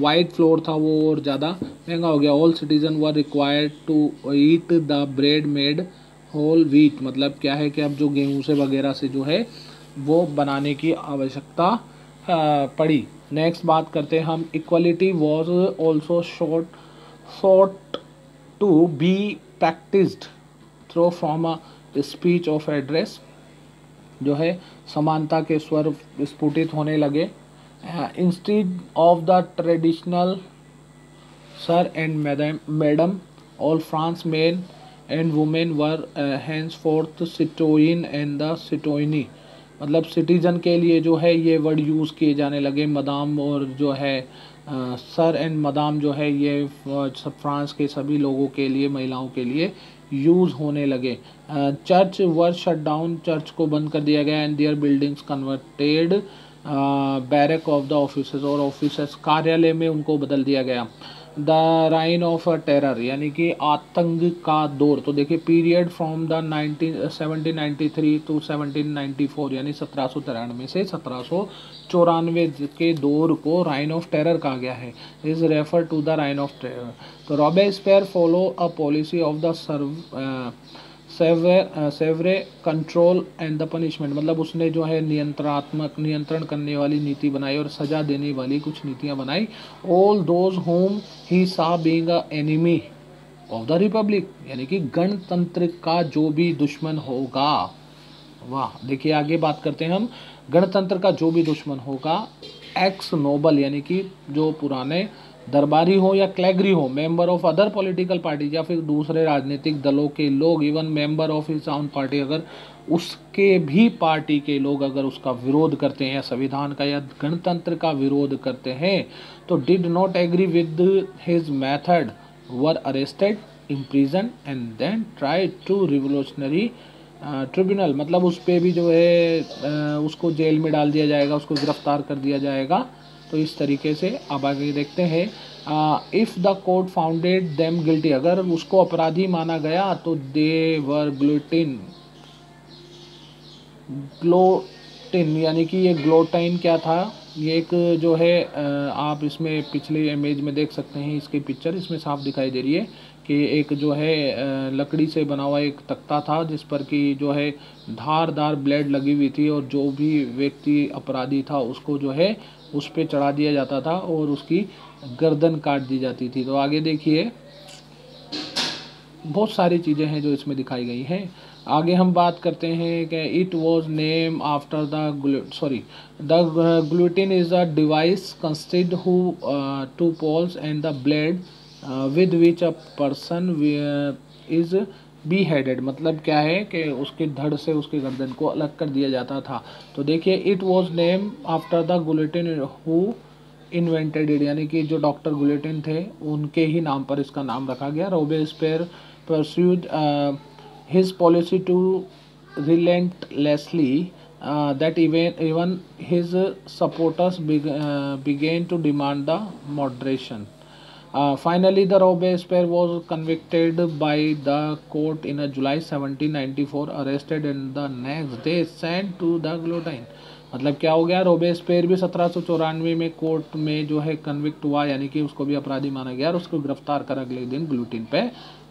वाइट फ्लोर था वो और ज़्यादा महंगा हो गया। All citizen were required to eat the bread made whole wheat, मतलब क्या है कि अब जो गेहूँ से वगैरह से जो है वो बनाने की आवश्यकता पड़ी। नेक्स्ट बात करते हैं हम, equality was also sought to be practised through from a speech of address, जो है समानता के स्वर स्फुटित होने लगे। Instead of the traditional sir and madam, all France men and women were henceforth citoyen and the citoyenne, मतलब citizen के लिए जो है ये वर्ड यूज़ किए जाने लगे। मदाम और जो है सर एंड मदाम जो है ये फ्रांस के सभी लोगों के लिए, महिलाओं के लिए यूज़ होने लगे। Church were shut down, church को बंद कर दिया गया। And their buildings converted barrack of the offices, और ऑफिसेस कार्यालय में उनको बदल दिया गया। द राइन ऑफ टेरर, यानी कि आतंक का दौर, तो देखिए पीरियड फ्रॉम द 1793 टू 1794, यानी 1793 से 1794 के दौर को राइन ऑफ टेरर कहा गया है। Is refer to the reign of terror. तो Robespierre follow a policy of the severe control and the punishment, मतलब उसने जो है नियंत्रण करने वाली नीति बनाई और सजा देने वाली कुछ नीतियां बनाई। ऑल दोज होम ही सा being a enemy of the Republic, यानी कि गणतंत्र का जो भी दुश्मन होगा, वाह देखिए आगे बात करते हैं हम, गणतंत्र का जो भी दुश्मन होगा, एक्स नोबल, यानी कि जो पुराने दरबारी हो या क्लैगरी हो, member of other political party, या फिर दूसरे राजनीतिक दलों के लोग, even member of his own party, अगर उसके भी पार्टी के लोग अगर उसका विरोध करते हैं, या संविधान का या गणतंत्र का विरोध करते हैं, तो did not agree with his method were arrested, imprison and then try to revolutionary tribunal, मतलब उस पर भी जो है उसको जेल में डाल दिया जाएगा, उसको गिरफ्तार कर दिया जाएगा। तो इस तरीके से अब आगे देखते हैं, if the court founded them guilty, अगर उसको अपराधी माना गया तो दे वर ग्लोटिन, यानी कि ये ग्लोटाइन क्या था, ये एक जो है आप इसमें पिछले इमेज में देख सकते हैं, इसकी पिक्चर इसमें साफ दिखाई दे रही है कि एक जो है लकड़ी से बना हुआ एक तख्ता था जिस पर कि जो है धारदार ब्लेड लगी हुई थी, और जो भी व्यक्ति अपराधी था उसको जो है उस पर चढ़ा दिया जाता था और उसकी गर्दन काट दी जाती थी। तो आगे देखिए बहुत सारी चीज़ें हैं जो इसमें दिखाई गई हैं। आगे हम बात करते हैं कि it was name after the guillotine is a device consisted who two poles and the blade with which a person is beheaded, मतलब क्या है कि उसके धड़ से उसके गर्दन को अलग कर दिया जाता था। तो देखिए it was name after the guillotine who invented it, यानी कि जो डॉक्टर गुलेटिन थे उनके ही नाम पर इसका नाम रखा गया। Robespierre pursued his policy to relentlessly that even his supporters began to demand the moderation. Finally, the Robespierre was convicted by the court in July 1794, arrested and the next day sent to the guillotine. मतलब क्या हो गया, Robespierre भी 1794 में court में जो है convict हुआ, यानी कि उसको भी अपराधी माना गया और उसको गिरफ्तार कर अगले दिन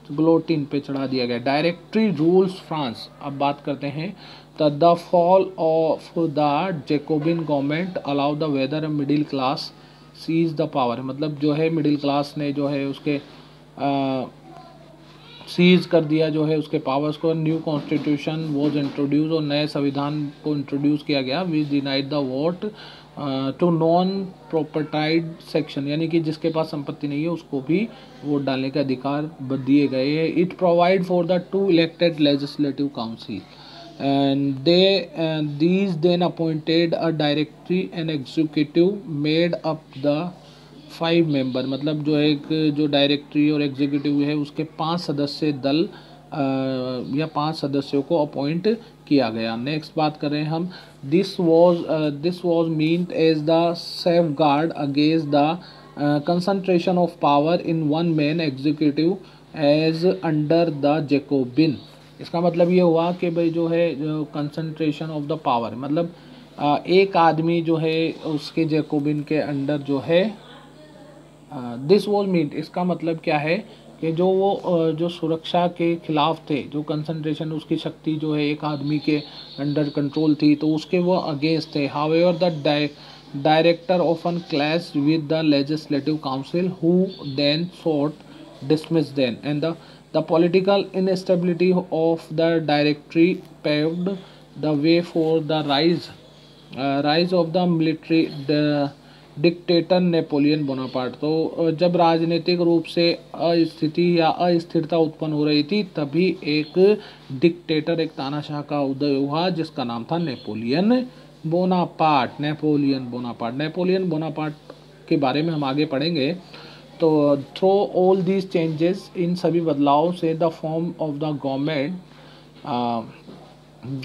ग्लोटिन पे चढ़ा दिया गया। डायरेक्टरी रूल्स फ्रांस, अब बात करते हैं। The fall of the Jacobin government allow the wealthier middle class seize the power, मतलब जो है मिडिल क्लास ने जो है उसके सीज कर दिया जो है उसके पावर्स को। न्यू कॉन्स्टिट्यूशन वॉज इंट्रोड्यूस, और नए संविधान को इंट्रोड्यूस किया गया। Which denied the vote to non propertied section, यानी कि जिसके पास संपत्ति नहीं है उसको भी वोट डालने के अधिकार दिए गए हैं। It provide for the 2 elected legislative council and these then appointed a directory and executive made up the 5 member, मतलब जो एक जो डायरेक्टरी और एग्जीक्यूटिव है उसके 5 सदस्य दल या 5 सदस्यों को अपॉइंट किया गया। नेक्स्ट बात करें हम, this was meant as the safeguard against the concentration of power in one man executive as under the Jacobin. इसका मतलब ये हुआ कि भाई जो है जो कंसंट्रेशन ऑफ द पावर, मतलब एक आदमी जो है उसके जैकोबिन के अंडर जो है दिस वॉज मीन्ड, इसका मतलब क्या है कि जो वो जो सुरक्षा के खिलाफ थे, जो कंसंट्रेशन उसकी शक्ति जो है एक आदमी के अंडर कंट्रोल थी तो उसके वो अगेंस्ट थे। However the director often clash with the legislative council who then sought dismiss them, and the political instability of the directory paved the way for the rise of the military dictator Napoleon Bonaparte. तो जब राजनीतिक रूप से अस्थिति या अस्थिरता उत्पन्न हो रही थी तभी एक डिक्टेटर, एक तानाशाह का उदय हुआ जिसका नाम था नेपोलियन बोनापार्ट। नेपोलियन बोनापार्ट के बारे में हम आगे पढ़ेंगे। तो थ्रू ऑल दीज चेंजेस, इन सभी बदलावों से the form of the government,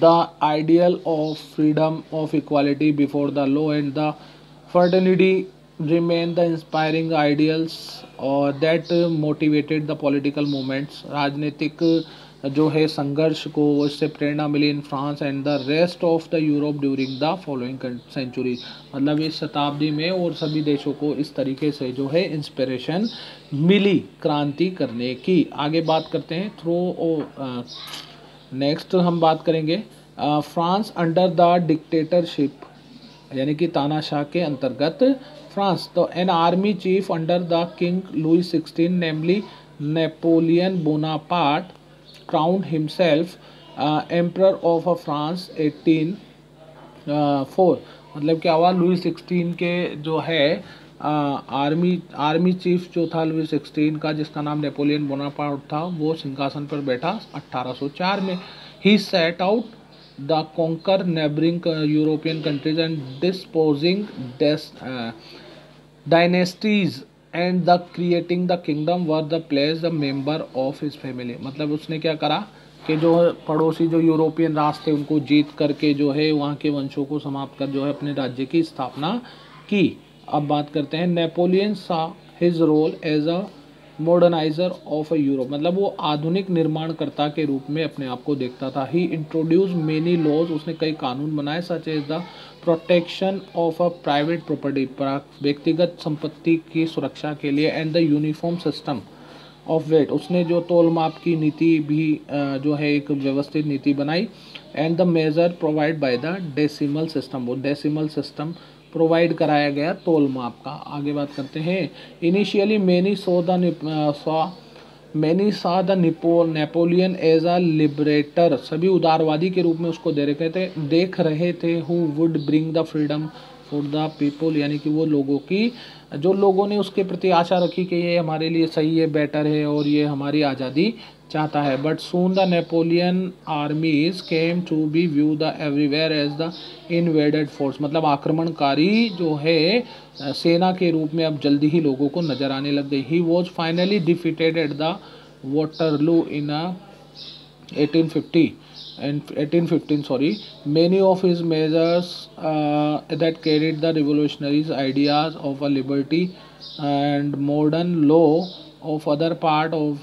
the ideal of freedom of equality before the law and the fraternity remain the inspiring ideals और that motivated the political movements। राजनीतिक जो है संघर्ष को इससे प्रेरणा मिली in France and the rest of the Europe during the following century, मतलब इस शताब्दी में और सभी देशों को इस तरीके से जो है इंस्पिरेशन मिली क्रांति करने की। आगे बात करते हैं नेक्स्ट हम बात करेंगे फ्रांस अंडर द डिक्टेटरशिप, यानी कि तानाशाह के अंतर्गत फ्रांस। तो an army chief under the king Louis 16 namely Napoleon Bonaparte crown himself emperor of France 1804। मतलब क्या हुआ, लुई 16 के जो है आर्मी चीफ जो था लुई 16 का, जिसका नाम नेपोलियन बोनापार्ट था, वो सिंहासन पर बैठा 1804 में। He set out the conquer neighboring European countries and disposing dynasties and the creating the kingdom were the place the member of his family। मतलब उसने क्या करा कि जो पड़ोसी जो यूरोपियन राष्ट्र थे उनको जीत करके जो है वहाँ के वंशों को समाप्त कर जो है अपने राज्य की स्थापना की। अब बात करते हैं Napoleon saw his role as a moderniser of Europe, मतलब वो आधुनिक निर्माणकर्ता के रूप में अपने आप को देखता था। ही इंट्रोड्यूस मेनी लॉज, उसने कई कानून बनाए, such as the protection of a private property, व्यक्तिगत संपत्ति की सुरक्षा के लिए, and the uniform system of weight, उसने जो तोल माप की नीति भी जो है एक व्यवस्थित नीति बनाई। And the measure provide by the decimal system, वो डेसिमल सिस्टम प्रोवाइड कराया गया तोल माप का। आगे बात करते हैं initially many saw the Napoleon as a liberator, सभी उदारवादी के रूप में उसको देख रहे थे। Who would bring the freedom for the people, यानी कि वो लोगों की, जो लोगों ने उसके प्रति आशा रखी कि ये हमारे लिए सही है, बेटर है और ये हमारी आज़ादी चाहता है। But soon the Napoleon armies came to be view the everywhere as the invaded force, मतलब आक्रमणकारी जो है सेना के रूप में अब जल्दी ही लोगों को नजर आने लग गई। He was finally defeated at the Waterloo in 1815 sorry। Many of his measures that carried the revolutionaries ideas of a liberty and modern law of other part of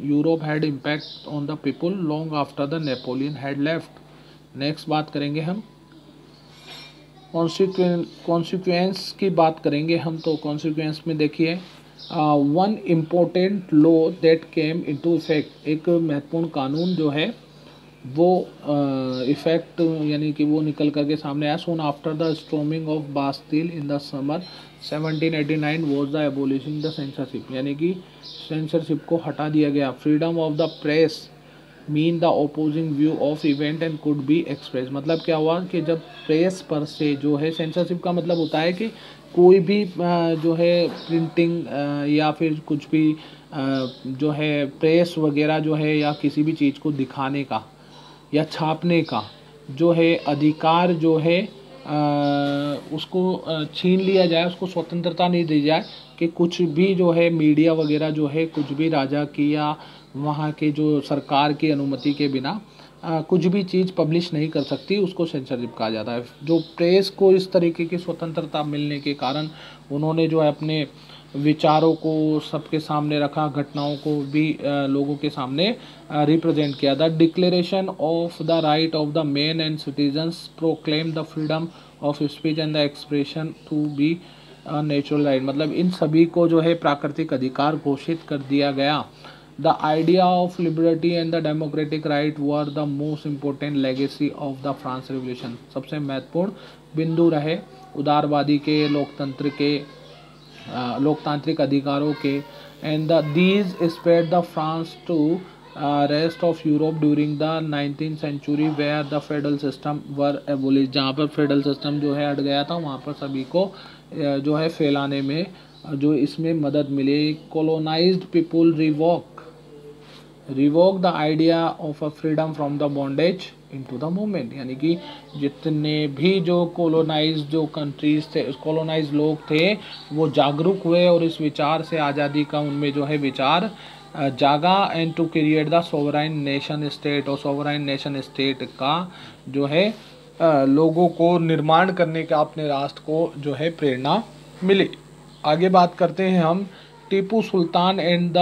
Europe had impact on the people long after the Napoleon had left। Next बात करेंगे हम consequence की बात करेंगे हम। तो consequence में देखिए one important law that came into effect, एक महत्वपूर्ण कानून जो है वो इफ़ेक्ट यानी कि वो निकल करके सामने आया। Soon after the storming of Bastille in the summer 1789 was the abolishing the censorship, यानी कि सेंसरशिप को हटा दिया गया। Freedom of the press mean the opposing view of event and could be express, मतलब क्या हुआ कि जब प्रेस पर से जो है, सेंसरशिप का मतलब होता है कि कोई भी जो है प्रिंटिंग या फिर कुछ भी जो है प्रेस वगैरह जो है या किसी भी चीज़ को दिखाने का या छापने का जो है अधिकार जो है उसको छीन लिया जाए, उसको स्वतंत्रता नहीं दी जाए कि कुछ भी जो है मीडिया वगैरह जो है कुछ भी राजा की या वहाँ के जो सरकार की अनुमति के बिना कुछ भी चीज़ पब्लिश नहीं कर सकती, उसको सेंसरशिप कहा जाता है। जो प्रेस को इस तरीके की स्वतंत्रता मिलने के कारण उन्होंने जो है अपने विचारों को सबके सामने रखा, घटनाओं को भी लोगों के सामने रिप्रेजेंट किया। The declaration of the right of the man and citizens proclaim the freedom of speech and the expression to be natural right, मतलब इन सभी को जो है प्राकृतिक अधिकार घोषित कर दिया गया। The idea of liberty and the democratic right were the most important legacy of the France revolution, सबसे महत्वपूर्ण बिंदु रहे उदारवादी के, लोकतंत्र के, लोकतांत्रिक अधिकारों के। And these spread the France to rest of Europe during the 19th century where the federal system were abolish, जहाँ पर फेडरल सिस्टम जो है हट गया था वहाँ पर सभी को जो है फैलाने में जो इसमें मदद मिली। Colonised people revoke the idea of a freedom from the bondage into the movement, यानी कि जितने भी जो कोलोनाइज जो कंट्रीज थे, कोलोनाइज लोग थे, वो जागरूक हुए और इस विचार से आज़ादी का उनमें जो है विचार जागा। And to create the sovereign nation state, और सोवराइन नेशन स्टेट का जो है लोगों को निर्माण करने का अपने राष्ट्र को जो है प्रेरणा मिली। आगे बात करते हैं हम। Tipu Sultan and the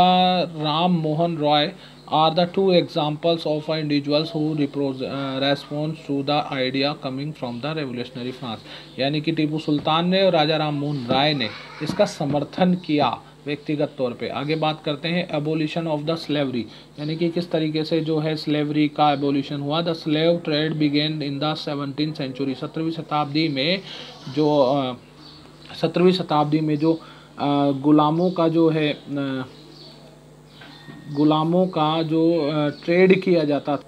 Ram Mohan Roy are the two examples of individuals who respond to the idea coming from the revolutionary France, यानी कि टीपू सुल्तान ने और राजा राम मोहन राय ने इसका समर्थन किया व्यक्तिगत तौर पे। आगे बात करते हैं एबोलिशन ऑफ द स्लेवरी, यानी कि किस तरीके से जो है स्लेवरी का एबोलिशन हुआ। The slave trade began in the 17th century, 17वीं शताब्दी में जो 17वीं शताब्दी में जो गुलामों का जो है गुलामों का जो ट्रेड किया जाता था,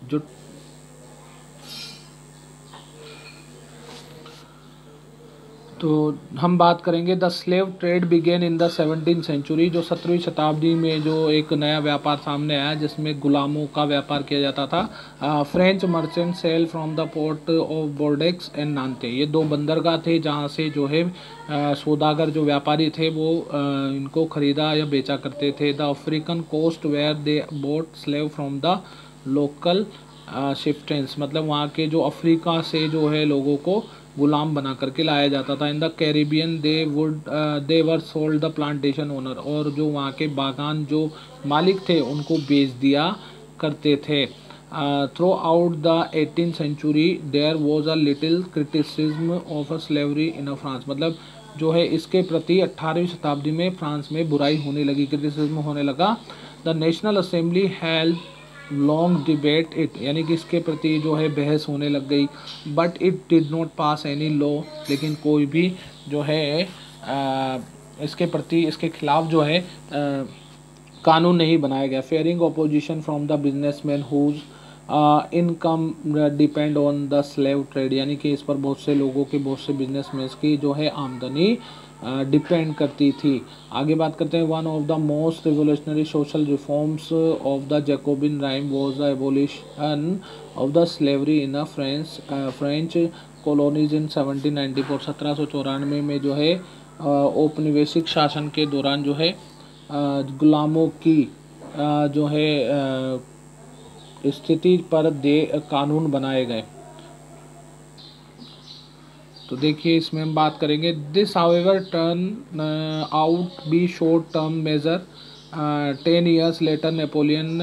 जो तो हम बात करेंगे the slave trade began in the 17th century, जो 17वीं शताब्दी में जो एक नया व्यापार सामने आया जिसमें गुलामों का व्यापार किया जाता था। French merchant sail from the port of Bordeaux and Nantes, ये दो बंदरगाह थे जहाँ से जो है सौदागर जो व्यापारी थे वो इनको खरीदा या बेचा करते थे। The African coast where they bought slave from the local chieftains, मतलब वहाँ के जो अफ्रीका से जो है लोगों को गुलाम बना करके लाया जाता था। In the Caribbean they were sold the plantation owner, और जो वहाँ के बागान जो मालिक थे उनको बेच दिया करते थे। Throughout the 18th century there was a little criticism of a slavery in a France, मतलब जो है इसके प्रति 18वीं शताब्दी में फ्रांस में बुराई होने लगी, क्रिटिसिज्म होने लगा। The national assembly held long debate it, यानी कि इसके प्रति जो है बहस होने लग गई। But it did not pass any law, लेकिन कोई भी जो है इसके प्रति इसके खिलाफ जो है कानून नहीं बनाया गया। Fearing opposition from the businessman whose income depend on the slave trade, यानी कि इस पर बहुत से लोगों के, बहुत से बिजनेसमैन की जो है आमदनी डिपेंड करती थी। आगे बात करते हैं। One of the most revolutionary social reforms of the Jacobian rhyme was the abolition of the slavery in the French colonies इन 1794, 1794 में जो है औपनिवेशिक शासन के दौरान जो है गुलामों की जो है स्थिति पर कानून बनाए गए। तो देखिए इसमें हम बात करेंगे। This however turn out be short term measure. 10 years later Napoleon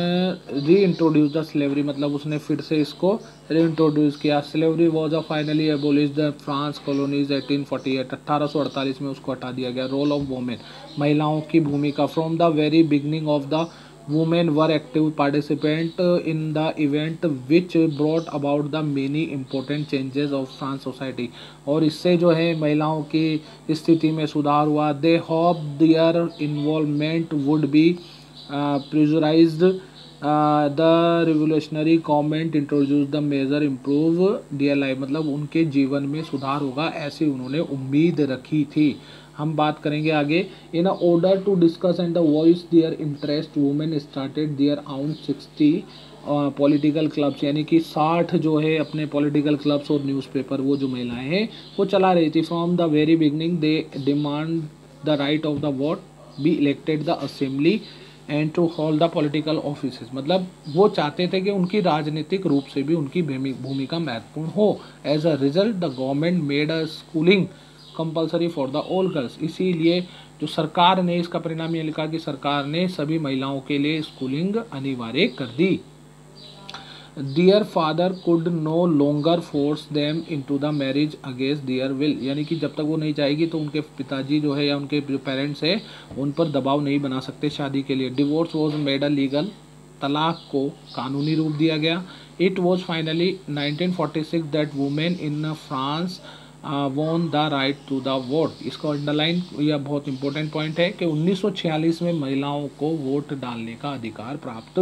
reintroduce the slavery, मतलब उसने फिर से इसको री इंट्रोड्यूस किया। Slavery was a finally abolish the France colonies 1848, 1848 में उसको हटा दिया गया। रोल ऑफ वोमेन, महिलाओं की भूमिका। From the very beginning of the women were active participant in the event which brought about the many important changes of France society। और इससे जो है महिलाओं की स्थिति में सुधार हुआ। they hope their involvement would be pressurized the revolutionary government introduced the measure improve their life। मतलब उनके जीवन में सुधार होगा ऐसी उन्होंने उम्मीद रखी थी। हम बात करेंगे आगे। In order to discuss and the voice their interest women started their own 60 political clubs, यानी कि 60 जो है अपने पॉलिटिकल क्लब्स और न्यूज़पेपर वो जो महिलाएं हैं वो चला रही थी। From the very beginning they demand the right of the vote, be elected the assembly and to hold the political offices. मतलब वो चाहते थे कि उनकी राजनीतिक रूप से भी उनकी भूमिका महत्वपूर्ण हो। As a result the government made a schooling compulsory for the all girls. इसीलिए जो सरकार ने, इसका परिणाम ये लिखा कि सरकार ने सभी महिलाओं के लिए स्कूलिंग अनिवार्य कर दी। Their father could no longer force them into the marriage against their will, यानी कि जब तक वो नहीं चाहेगी तो उनके पिताजी जो है या उनके जो पेरेंट्स है उन पर दबाव नहीं बना सकते शादी के लिए। Divorce was made a legal, तलाक को कानूनी रूप दिया गया। It was finally 1946 that women in France won the right to the vote. इसको अंडरलाइन, यह बहुत इंपॉर्टेंट पॉइंट है कि 1946 में महिलाओं को वोट डालने का अधिकार प्राप्त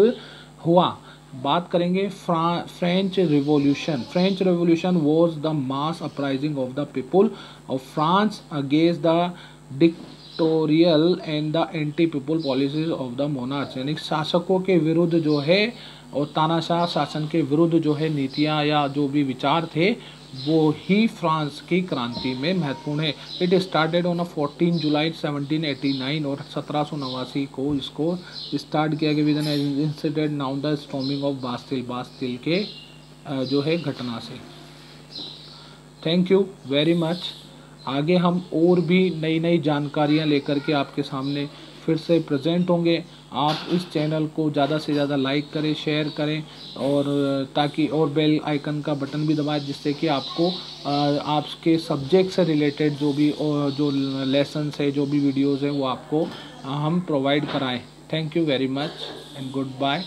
हुआ। बात करेंगे French revolution. French revolution was the mass uprising of the people of France against the dictatorial and the anti people policies of the monarch, यानी शासकों के विरुद्ध जो है और तानाशाह शासन के विरुद्ध जो है नीतियाँ या जो भी विचार थे वो ही फ्रांस की क्रांति में महत्वपूर्ण है। इट स्टार्टेड ऑन 14 जुलाई 1789 और 1789 को इसको स्टार्ट किया गया with an incident known the storming of Bastille, Bastille के जो है घटना से। Thank you very much. आगे हम और भी नई नई जानकारियाँ लेकर के आपके सामने फिर से प्रेजेंट होंगे। आप इस चैनल को ज़्यादा से ज़्यादा लाइक करें, शेयर करें और ताकि और बेल आइकन का बटन भी दबाएं जिससे कि आपको आपके सब्जेक्ट से रिलेटेड जो भी जो लेसन्स है, जो भी वीडियोज़ हैं वो आपको हम प्रोवाइड कराएं। Thank you very much and good bye.